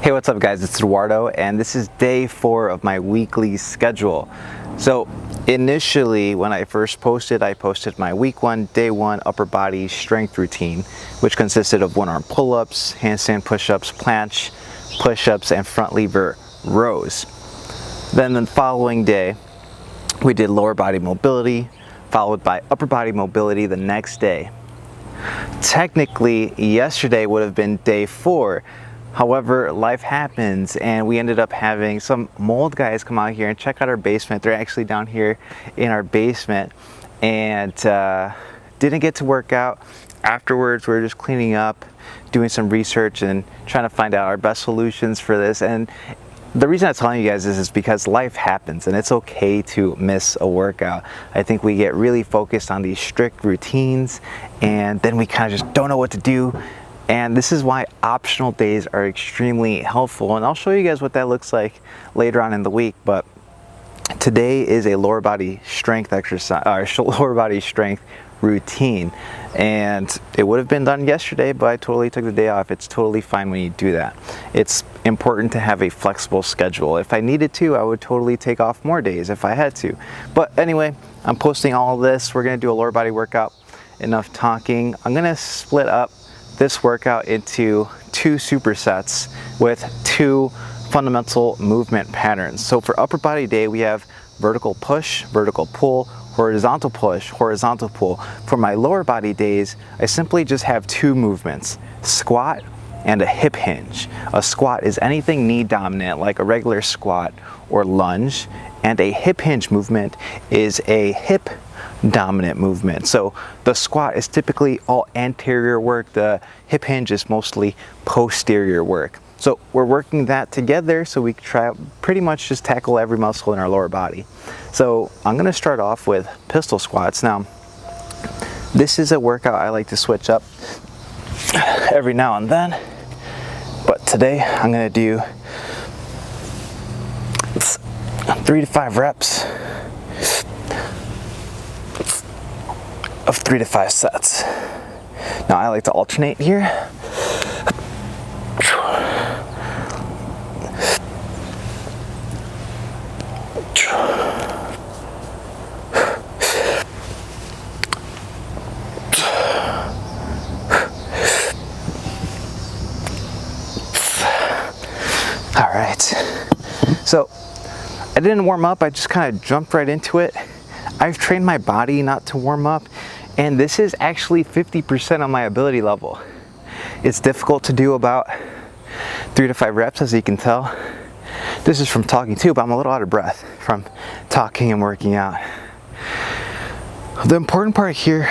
Hey, what's up guys, it's Eduardo and this is day 4 of my weekly schedule. So initially when I first posted, I posted my week 1, day 1 upper body strength routine, which consisted of one arm pull-ups, handstand push-ups, planche push-ups, and front lever rows. Then the following day, we did lower body mobility, followed by upper body mobility the next day. Technically, yesterday would have been day 4. However, life happens and we ended up having some mold guys come out here and check out our basement. They're actually down here in our basement and didn't get to work out. Afterwards, we were just cleaning up, doing some research and trying to find out our best solutions for this. And the reason I'm telling you guys this is because life happens and it's okay to miss a workout. I think we get really focused on these strict routines and then we kind of just don't know what to do. And this is why optional days are extremely helpful. And I'll show you guys what that looks like later on in the week. But today is a lower body strength exercise, or lower body strength routine. And it would have been done yesterday, but I totally took the day off. It's totally fine when you do that. It's important to have a flexible schedule. If I needed to, I would totally take off more days if I had to. But anyway, I'm posting all of this. We're gonna do a lower body workout. Enough talking. I'm gonna split up this workout into 2 supersets with 2 fundamental movement patterns. So for upper body day, we have vertical push, vertical pull, horizontal push, horizontal pull. For my lower body days, I simply just have 2 movements, squat and a hip hinge. A squat is anything knee dominant, like a regular squat or lunge, and a hip hinge movement is a hip dominant movement. So the squat is typically all anterior work, the hip hinge is mostly posterior work. So we're working that together so we can try pretty much just tackle every muscle in our lower body. So I'm going to start off with pistol squats. Now this is a workout I like to switch up every now and then, but today I'm going to do 3 to 5 reps of 3 to 5 sets. Now I like to alternate here. All right, so I didn't warm up, I just kind of jumped right into it. I've trained my body not to warm up, and this is actually 50% of my ability level. It's difficult to do about 3 to 5 reps, as you can tell. This is from talking too, but I'm a little out of breath from talking and working out. The important part here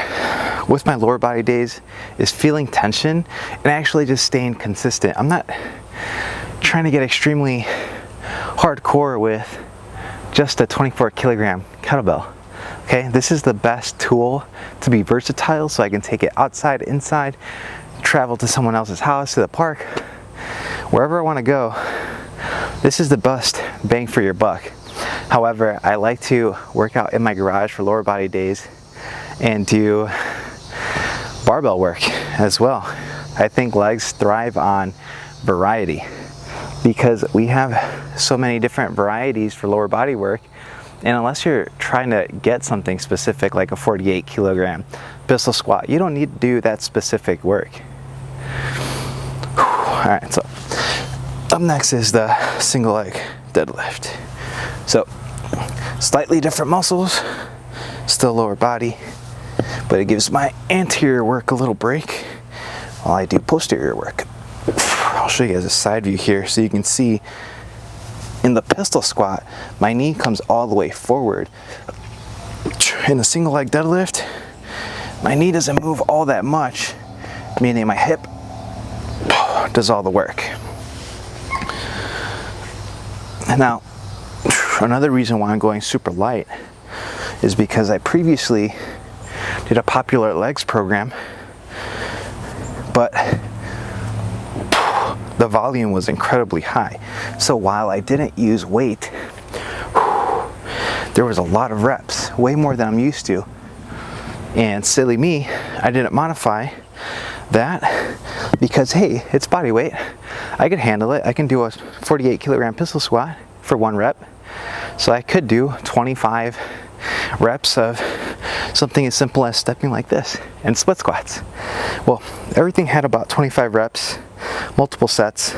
with my lower body days is feeling tension and actually just staying consistent. I'm not trying to get extremely hardcore with just a 24 kilogram kettlebell. Okay, this is the best tool to be versatile, so I can take it outside, inside, travel to someone else's house, to the park, wherever I want to go. This is the best bang for your buck. However, I like to work out in my garage for lower body days and do barbell work as well. I think legs thrive on variety because we have so many different varieties for lower body work. And unless you're trying to get something specific like a 48 kilogram pistol squat, you don't need to do that specific work. All right, so up next is the single leg deadlift. So slightly different muscles, still lower body, but it gives my anterior work a little break while I do posterior work. I'll show you guys a side view here so you can see. In the pistol squat, my knee comes all the way forward. In the single leg deadlift, my knee doesn't move all that much, meaning my hip does all the work. Now, another reason why I'm going super light is because I previously did a popular legs program, but the volume was incredibly high. So while I didn't use weight, there was a lot of reps, way more than I'm used to. And silly me, I didn't modify that. because hey, it's body weight. I could handle it. I can do a 48 kilogram pistol squat for 1 rep. So I could do 25 reps of something as simple as stepping like this and split squats. Well, everything had about 25 reps, multiple sets,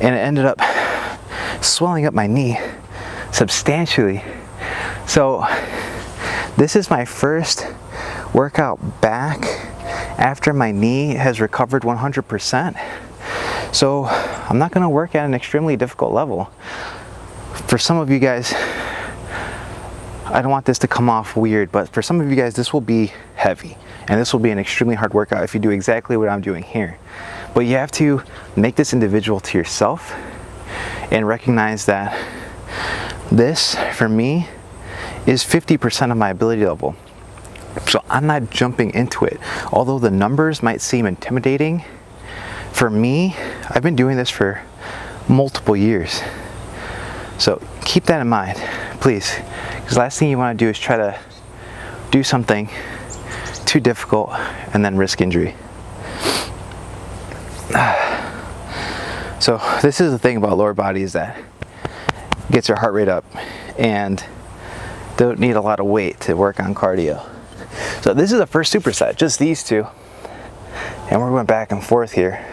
and it ended up swelling up my knee substantially. So this is my first workout back after my knee has recovered 100%. So I'm not going to work at an extremely difficult level. For some of you guys, I don't want this to come off weird, but for some of you guys, this will be heavy, and this will be an extremely hard workout if you do exactly what I'm doing here. But you have to make this individual to yourself and recognize that this, for me, is 50% of my ability level. So I'm not jumping into it. Although the numbers might seem intimidating, for me, I've been doing this for multiple years. So keep that in mind, please. Because the last thing you want to do is try to do something too difficult and then risk injury. So this is the thing about lower body, is that it gets your heart rate up and don't need a lot of weight to work on cardio. So this is the first superset, just these two. And we're going back and forth here.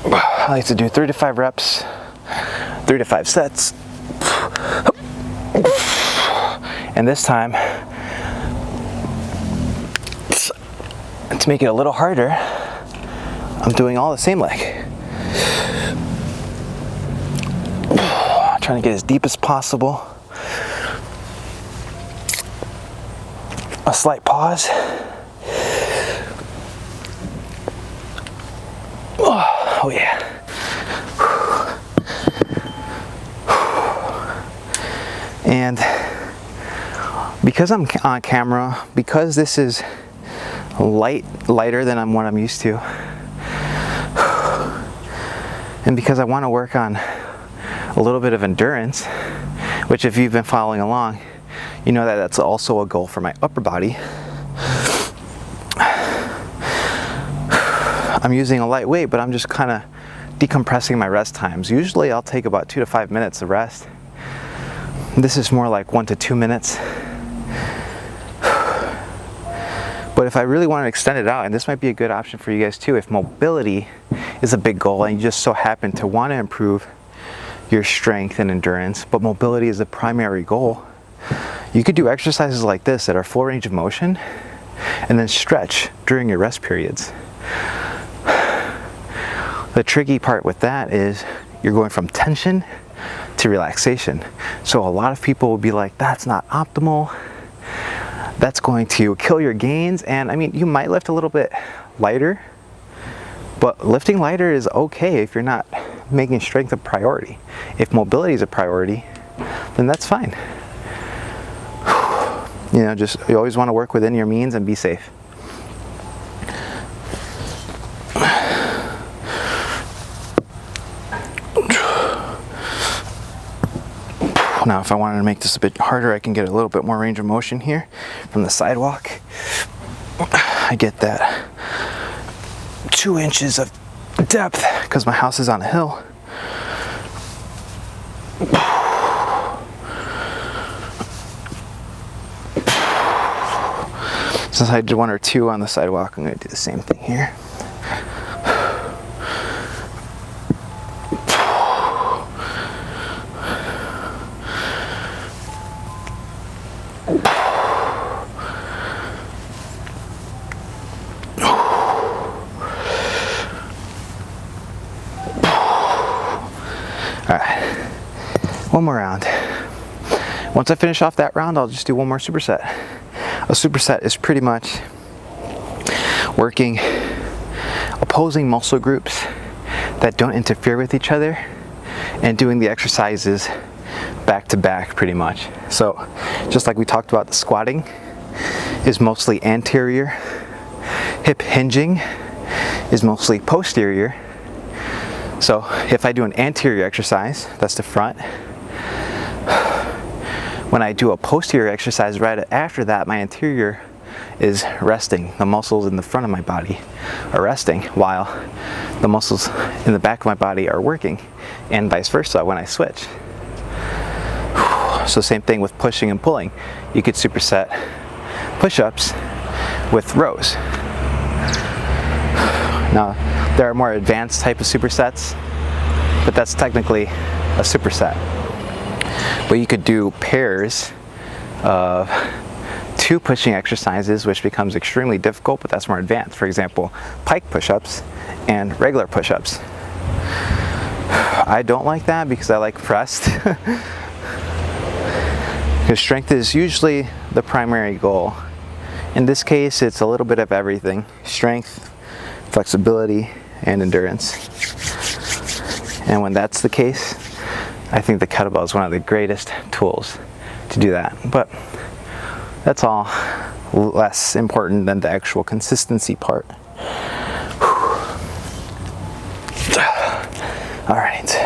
I like to do 3 to 5 reps, 3 to 5 sets. And this time, to make it a little harder, I'm doing all the same leg. Trying to get as deep as possible. A slight pause. Oh yeah. And because I'm on camera, because this is lighter than what I'm used to, and because I want to work on a little bit of endurance, which if you've been following along, you know that that's also a goal for my upper body. I'm using a light weight, but I'm just kind of decompressing my rest times. Usually I'll take about 2 to 5 minutes of rest. This is more like 1 to 2 minutes. But if I really want to extend it out, and this might be a good option for you guys too, if mobility is a big goal and you just so happen to want to improve your strength and endurance, but mobility is the primary goal, you could do exercises like this that are full range of motion and then stretch during your rest periods. The tricky part with that is you're going from tension to relaxation. So a lot of people will be like, that's not optimal. That's going to kill your gains. And I mean, you might lift a little bit lighter, but lifting lighter is okay if you're not making strength a priority. If mobility is a priority, then that's fine. You know, just, you always want to work within your means and be safe. Now, if I wanted to make this a bit harder, I can get a little bit more range of motion here from the sidewalk. I get that 2 inches of depth because my house is on a hill. Since I did 1 or 2 on the sidewalk, I'm going to do the same thing here. One more round. Once I finish off that round, I'll just do 1 more superset. A superset is pretty much working opposing muscle groups that don't interfere with each other and doing the exercises back to back pretty much. So just like we talked about, the squatting is mostly anterior, hip hinging is mostly posterior. So if I do an anterior exercise, that's the front. When I do a posterior exercise right after that, my anterior is resting. The muscles in the front of my body are resting while the muscles in the back of my body are working, and vice versa when I switch. So same thing with pushing and pulling. You could superset push-ups with rows. Now, there are more advanced type of supersets, but that's technically a superset. But you could do pairs of 2 pushing exercises, which becomes extremely difficult, but that's more advanced. For example, pike push-ups and regular push-ups. I don't like that because I like pressed. Because strength is usually the primary goal. In this case, it's a little bit of everything: strength, flexibility, and endurance. And when that's the case, I think the kettlebell is one of the greatest tools to do that. But that's all less important than the actual consistency part. All right.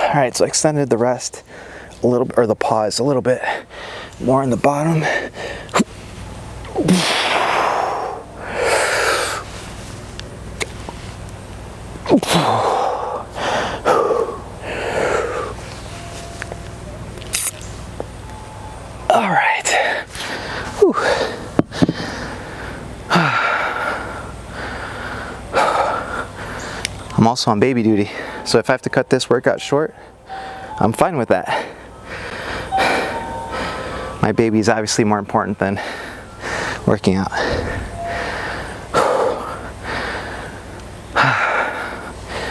All right, so I extended the rest a little bit, or the pause a little bit more in the bottom. All right. Whew. I'm also on baby duty, so if I have to cut this workout short, I'm fine with that. My baby is obviously more important than working out.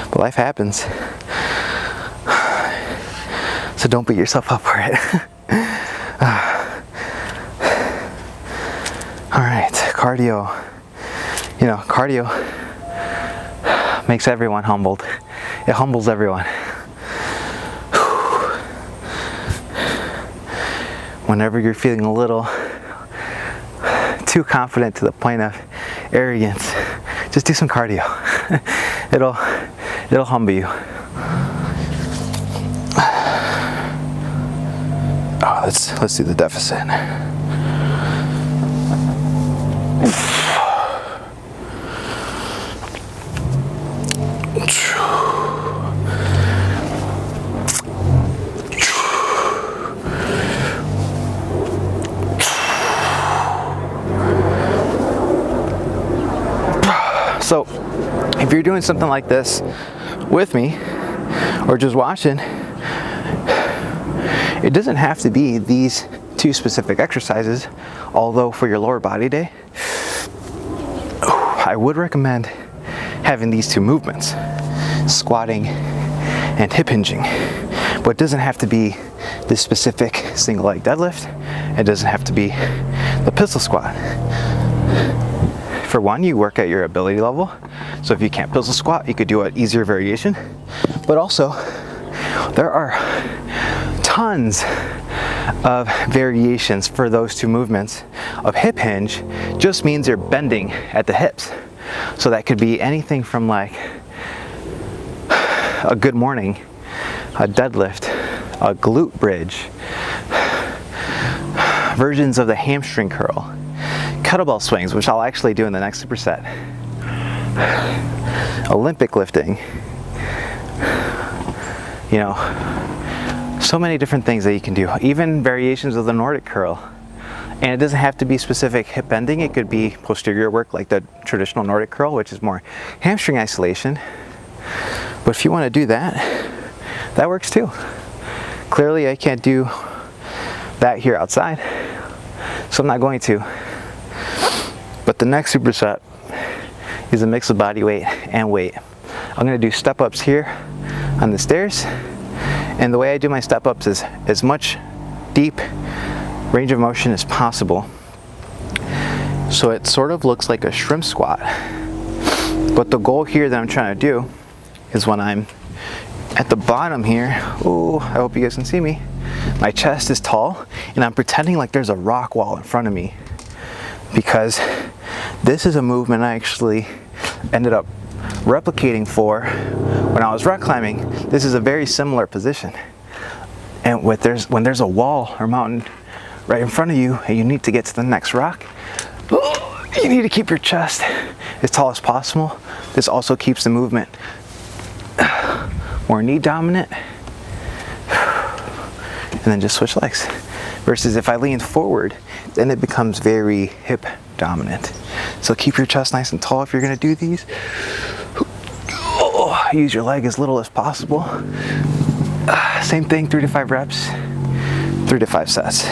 But life happens, so don't beat yourself up for it. All right, cardio. You know, cardio makes everyone humbled. It humbles everyone. Whenever you're feeling a little too confident to the point of arrogance, just do some cardio. It'll humble you. Oh, let's do the deficit. So if you're doing something like this with me or just watching, it doesn't have to be these 2 specific exercises, although for your lower body day, I would recommend having these 2 movements, squatting and hip hinging. But it doesn't have to be this specific single leg deadlift. It doesn't have to be the pistol squat. For one, you work at your ability level. So if you can't pistol squat, you could do an easier variation. But also, there are tons of variations for those 2 movements. Of hip hinge just means you're bending at the hips. So that could be anything from like a good morning, a deadlift, a glute bridge, versions of the hamstring curl, kettlebell swings, which I'll actually do in the next superset, Olympic lifting, you know, so many different things that you can do, even variations of the Nordic curl. And it doesn't have to be specific hip bending. It could be posterior work like the traditional Nordic curl, which is more hamstring isolation. But if you want to do that, that works too. Clearly I can't do that here outside, so I'm not going to. But the next superset is a mix of body weight and weight. I'm going to do step ups here on the stairs, and the way I do my step ups is as much deep range of motion as possible. So it sort of looks like a shrimp squat. But the goal here that I'm trying to do is when I'm at the bottom here, oh, I hope you guys can see me. my chest is tall and I'm pretending like there's a rock wall in front of me, because this is a movement I actually ended up replicating for when I was rock climbing. This is a very similar position. And when there's a wall or mountain right in front of you and you need to get to the next rock, you need to keep your chest as tall as possible. This also keeps the movement more knee dominant. And then just switch legs. Versus if I lean forward, then it becomes very hip dominant. So keep your chest nice and tall if you're gonna do these. Use your leg as little as possible. Same thing, 3 to 5 reps, 3 to 5 sets.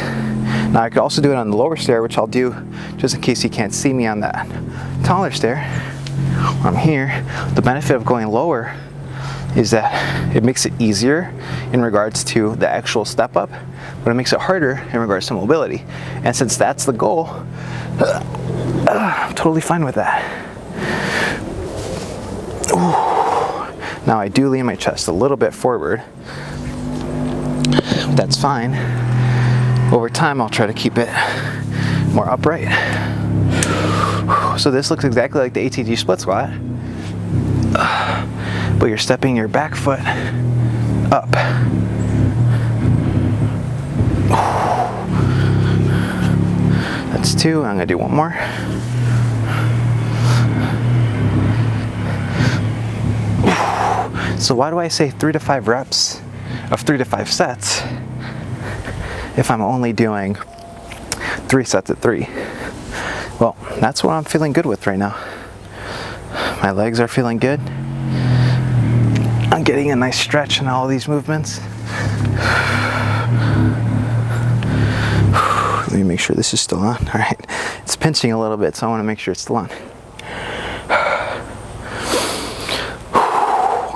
Now I could also do it on the lower stair, which I'll do just in case you can't see me on that taller stair. I'm here. The benefit of going lower is that it makes it easier in regards to the actual step up, but it makes it harder in regards to mobility. And since that's the goal, I'm totally fine with that. Ooh. Now I do lean my chest a little bit forward. That's fine. Over time, I'll try to keep it more upright. So this looks exactly like the ATG split squat, but you're stepping your back foot up. That's 2. I'm gonna do 1 more. So why do I say 3 to 5 reps of 3 to 5 sets if I'm only doing 3 sets at 3? Well, that's what I'm feeling good with right now. My legs are feeling good. I'm getting a nice stretch in all these movements. Let me make sure this is still on. All right, it's pinching a little bit, so I want to make sure it's still on.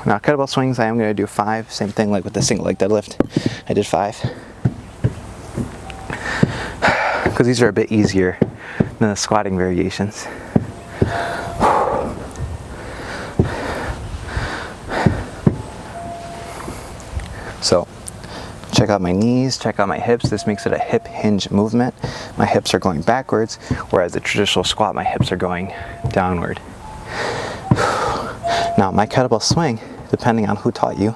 Now, kettlebell swings, I am going to do 5. Same thing like with the single leg deadlift. I did 5. Because these are a bit easier than the squatting variations. So, check out my knees, check out my hips. This makes it a hip hinge movement. My hips are going backwards, whereas the traditional squat, my hips are going downward. Now, my kettlebell swing, depending on who taught you,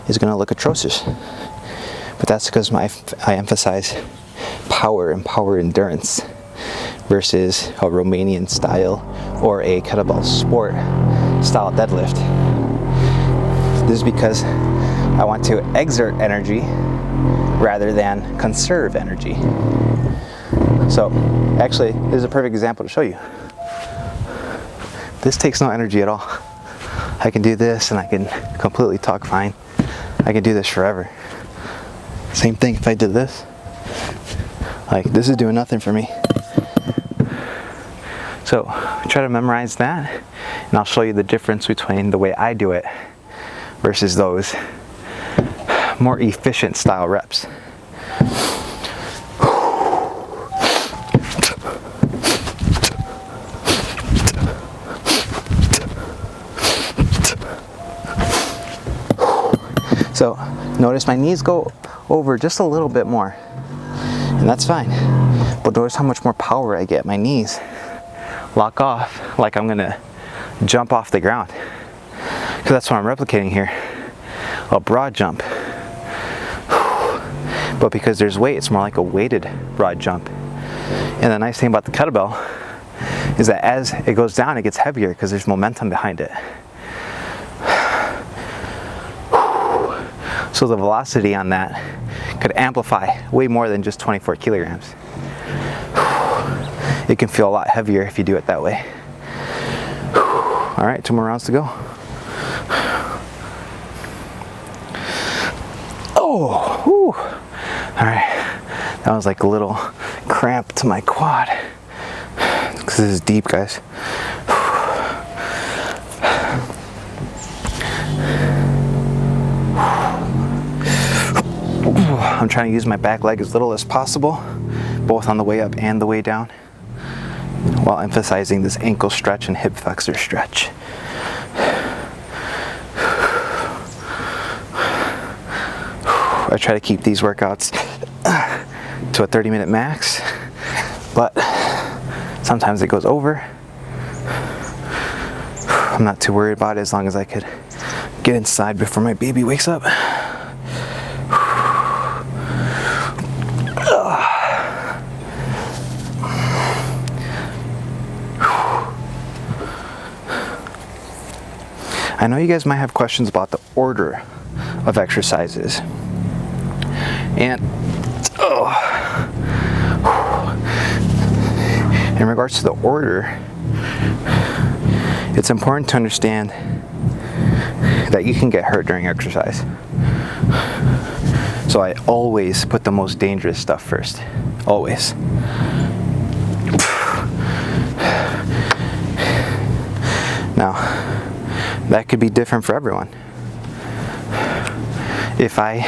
is going to look atrocious. But that's because I emphasize power and power endurance versus a Romanian style or a kettlebell sport style deadlift. This is because I want to exert energy rather than conserve energy. So actually, this is a perfect example to show you. This takes no energy at all. I can do this and I can completely talk fine. I can do this forever. Same thing if I did this. Like, this is doing nothing for me. So try to memorize that, and I'll show you the difference between the way I do it versus those more efficient style reps. So notice my knees go over just a little bit more, and that's fine. But notice how much more power I get. My knees lock off like I'm gonna jump off the ground, because that's what I'm replicating here, a broad jump. But because there's weight, it's more like a weighted broad jump. And the nice thing about the kettlebell is that as it goes down, it gets heavier because there's momentum behind it. So the velocity on that could amplify way more than just 24 kilograms. It can feel a lot heavier if you do it that way. All right, 2 more rounds to go. Oh, whew. All right, that was like a little cramp to my quad. Because this is deep, guys. I'm trying to use my back leg as little as possible, both on the way up and the way down, while emphasizing this ankle stretch and hip flexor stretch. I I try to keep these workouts to a 30-minute max, but sometimes it goes over. I'm not too worried about it as long as I could get inside before my baby wakes up. I know you guys might have questions about the order of exercises. And in regards to the order, it's important to understand that you can get hurt during exercise. So I always put the most dangerous stuff first. Always. Now, that could be different for everyone. If I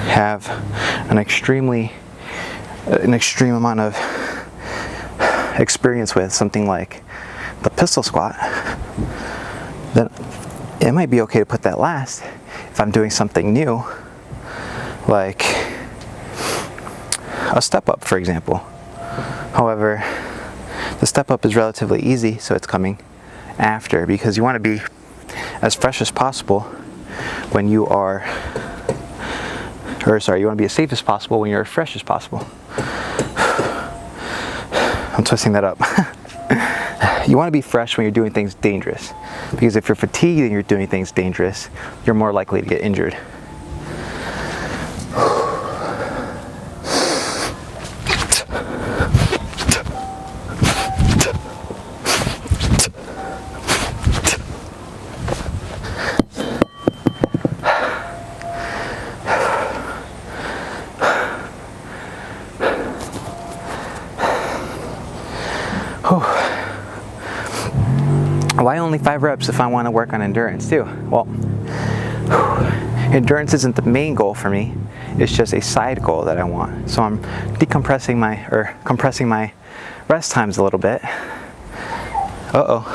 have an extreme amount of experience with something like the pistol squat, then it might be okay to put that last. If I'm doing something new, like a step up, for example. However, the step up is relatively easy, so it's coming after, because you want to be as fresh as possible when you are, you want to be as safe as possible when you're as fresh as possible. I'm twisting that up. You want to be fresh when you're doing things dangerous, because if you're fatigued and you're doing things dangerous, you're more likely to get injured. Why only 5 reps if I want to work on endurance too? Well, endurance isn't the main goal for me. It's just a side goal that I want. So I'm compressing my rest times a little bit. All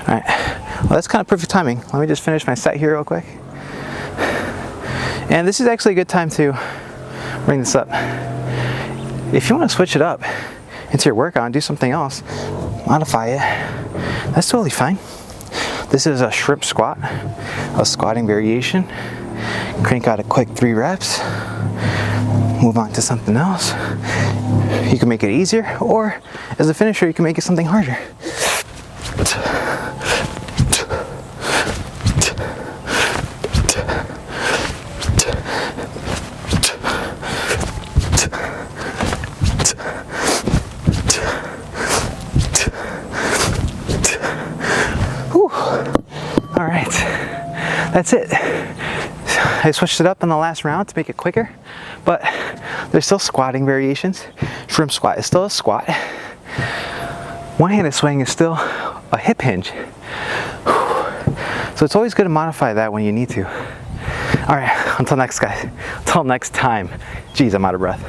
right, well, that's kind of perfect timing. Let me just finish my set here real quick. And this is actually a good time to bring this up. If you want to switch it up into your workout and do something else, modify it, that's totally fine. This is a shrimp squat, a squatting variation. Crank out a quick 3 reps, move on to something else. You can make it easier, or as a finisher, you can make it something harder. All right, that's it. I switched it up in the last round to make it quicker, but there's still squatting variations. Shrimp squat is still a squat. One-handed swing is still a hip hinge. So it's always good to modify that when you need to. All right, until next time. Geez, I'm out of breath.